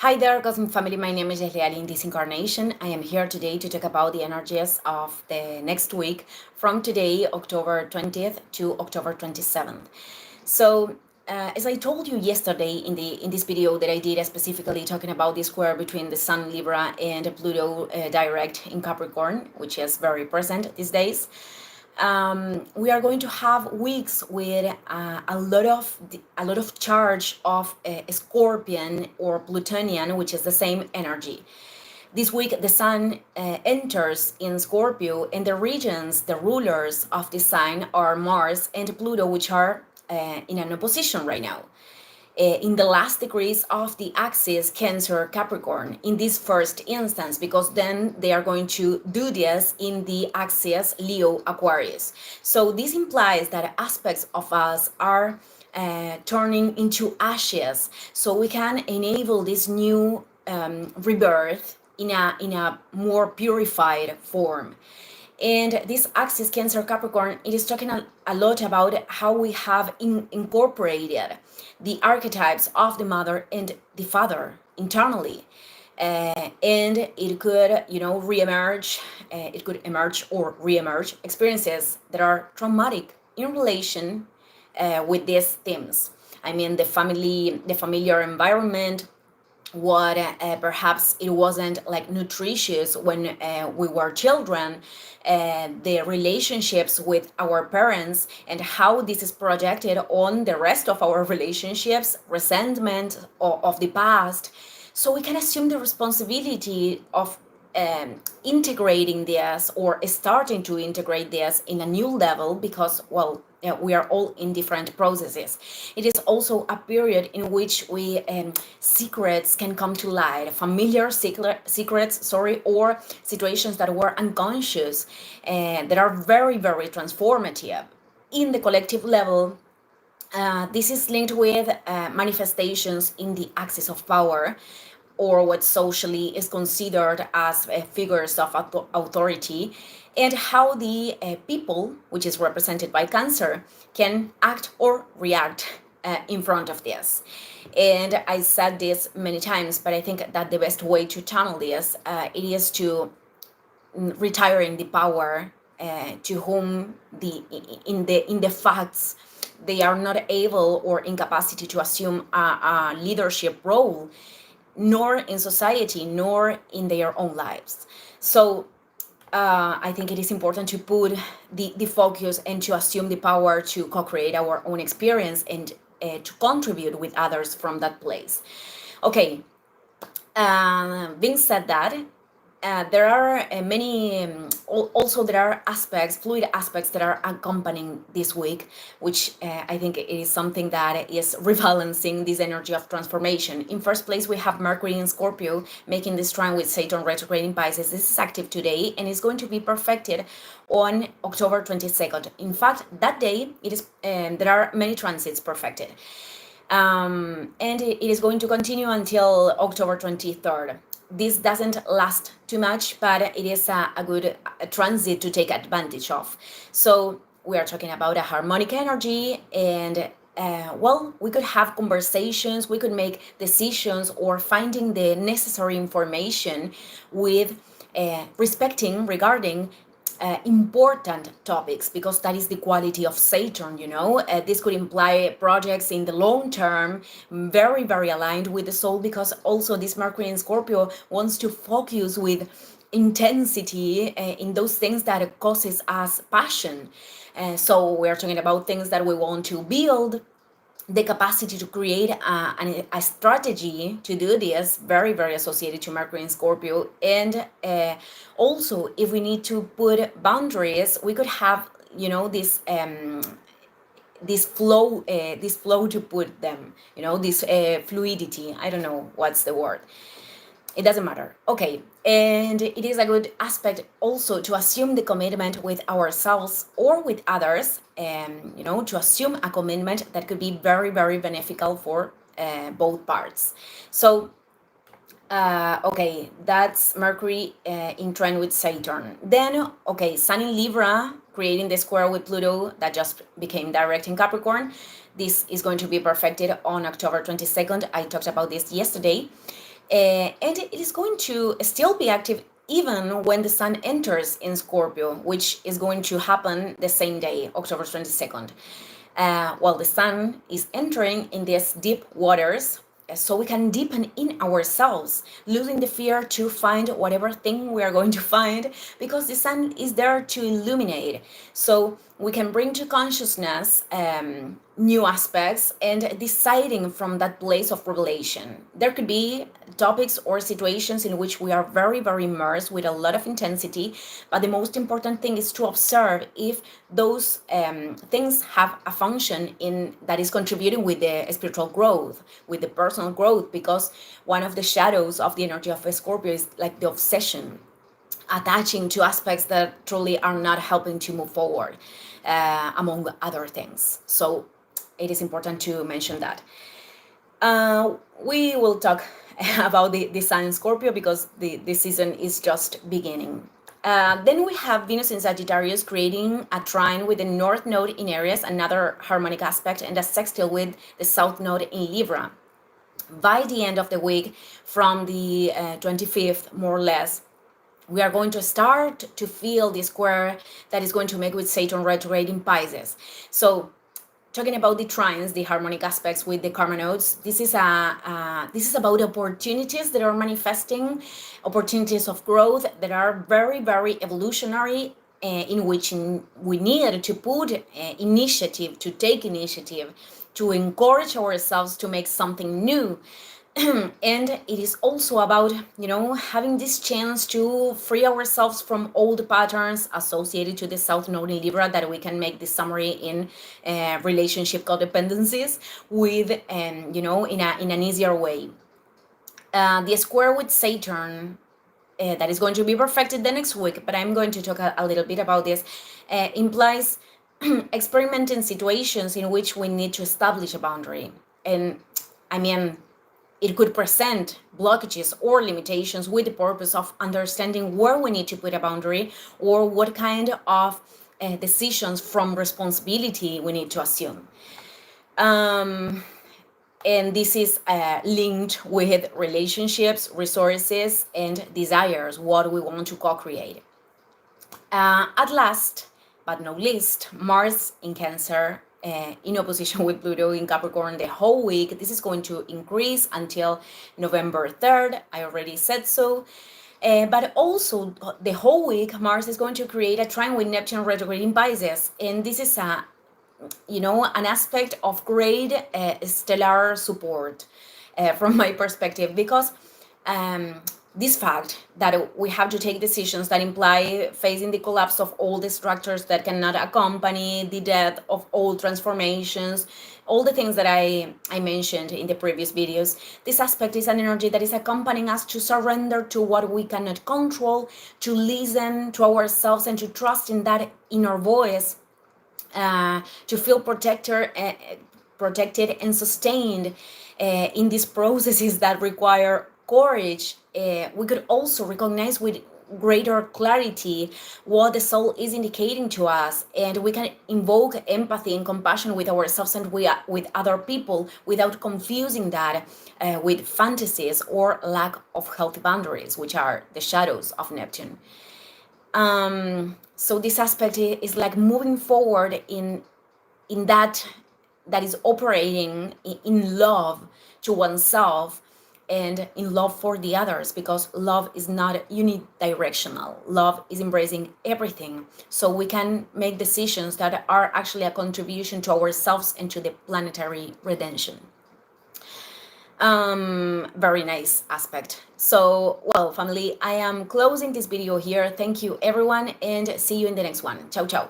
Hi there, Cosmic Family. My name is Leslie in this incarnation. I am here today to talk about the energies of the next week from today, October 20th to October 27th. So, as I told you yesterday in this video that I did specifically talking about the square between the Sun Libra and Pluto direct in Capricorn, which is very present these days. We are going to have weeks with a lot of charge of Scorpion or Plutonian, which is the same energy. This week, the Sun enters in Scorpio, and the regions, the rulers of the sign are Mars and Pluto, which are in an opposition right now in the last degrees of the axis Cancer Capricorn in this first instance, because then they are going to do this in the axis Leo Aquarius. So this implies that aspects of us are turning into ashes, so we can enable this new rebirth in a more purified form. And this axis Cancer Capricorn, it is talking a lot about how we have incorporated the archetypes of the mother and the father internally. And it could, reemerge, it could emerge or reemerge experiences that are traumatic in relation with these themes. I mean, the familiar environment, what perhaps it wasn't like nutritious when we were children, the relationships with our parents and how this is projected on the rest of our relationships, resentment of the past. So we can assume the responsibility of integrating this or starting to integrate this in a new level, because, well, we are all in different processes. It is also a period in which we secrets can come to light, familiar secrets, or situations that were unconscious and that are very, very transformative. In the collective level, this is linked with manifestations in the axis of power, or what socially is considered as figures of authority, and how the people, which is represented by Cancer, can act or react in front of this. And I said this many times, but I think that the best way to channel this it is to retiring the power to whom in the facts they are not able or incapacity to assume a leadership role, nor in society, nor in their own lives. So I think it is important to put the focus and to assume the power to co-create our own experience and to contribute with others from that place. Okay, being said that, there are many, also there are aspects, fluid aspects that are accompanying this week, which I think is something that is rebalancing this energy of transformation. In first place, we have Mercury in Scorpio making this trine with Saturn retrograde in Pisces. This is active today and is going to be perfected on October 22nd. In fact, that day, it is there are many transits perfected. And it is going to continue until October 23rd. This doesn't last too much, but it is a good transit to take advantage of. So we are talking about a harmonic energy, and well, we could have conversations, we could make decisions, or finding the necessary information with regarding important topics, because that is the quality of Saturn. This could imply projects in the long term, very, very aligned with the soul, because also this Mercury in Scorpio wants to focus with intensity in those things that causes us passion. So we're talking about things that we want to build, the capacity to create a strategy to do this, very, very associated to Mercury in Scorpio. And also, if we need to put boundaries, we could have, this flow to put them, this fluidity. I don't know what's the word. It doesn't matter. Okay. And it is a good aspect also to assume the commitment with ourselves or with others, to assume a commitment that could be very, very beneficial for both parts. So, okay, that's Mercury in trine with Saturn. Then, okay, Sun in Libra, creating the square with Pluto that just became direct in Capricorn. This is going to be perfected on October 22nd. I talked about this yesterday. And it is going to still be active even when the sun enters in Scorpio, which is going to happen the same day, October 22nd. While the sun is entering in these deep waters, so we can deepen in ourselves, losing the fear to find whatever thing we are going to find, because the sun is there to illuminate. So we can bring to consciousness new aspects and deciding from that place of revelation. There could be topics or situations in which we are very, very immersed with a lot of intensity, but the most important thing is to observe if those things have a function in that is contributing with the spiritual growth, with the personal growth, because one of the shadows of the energy of a Scorpio is like the obsession, attaching to aspects that truly are not helping to move forward, among other things. So it is important to mention that. We will talk about the sun in Scorpio because the season is just beginning. Then we have Venus in Sagittarius creating a trine with the North Node in Aries, another harmonic aspect, and a sextile with the South Node in Libra. By the end of the week, from the 25th, more or less, we are going to start to feel the square that is going to make with Saturn retrograde in Pisces. So talking about the trines, the harmonic aspects with the karma nodes, this is about opportunities that are manifesting, opportunities of growth that are very, very evolutionary, in which we need to put initiative, to take initiative, to encourage ourselves to make something new. And it is also about, having this chance to free ourselves from old patterns associated to the South Node in Libra, that we can make this summary in relationship codependencies with, in an easier way. The square with Saturn, that is going to be perfected the next week, but I'm going to talk a little bit about this, implies experimenting situations in which we need to establish a boundary. And I mean, it could present blockages or limitations with the purpose of understanding where we need to put a boundary, or what kind of decisions from responsibility we need to assume. And this is linked with relationships, resources, and desires, what we want to co-create. At last, but not least, Mars in Cancer, in opposition with Pluto in Capricorn the whole week. This is going to increase until November 3rd. I already said so. But also the whole week, Mars is going to create a trine with Neptune retrograde in Pisces. And this is an aspect of great stellar support from my perspective, because this fact that we have to take decisions that imply facing the collapse of all the structures that cannot accompany the death of all transformations, all the things that I mentioned in the previous videos. This aspect is an energy that is accompanying us to surrender to what we cannot control, to listen to ourselves, and to trust in that inner voice, to feel protected and sustained in these processes that require courage. We could also recognize with greater clarity what the soul is indicating to us, and we can invoke empathy and compassion with ourselves and with other people without confusing that with fantasies or lack of healthy boundaries, which are the shadows of Neptune. So this aspect is like moving forward in that is operating in love to oneself and in love for the others, because love is not unidirectional. Love is embracing everything, so we can make decisions that are actually a contribution to ourselves and to the planetary redemption. Very nice aspect. So, well, family, I am closing this video here. Thank you, everyone, and see you in the next one. Ciao, ciao.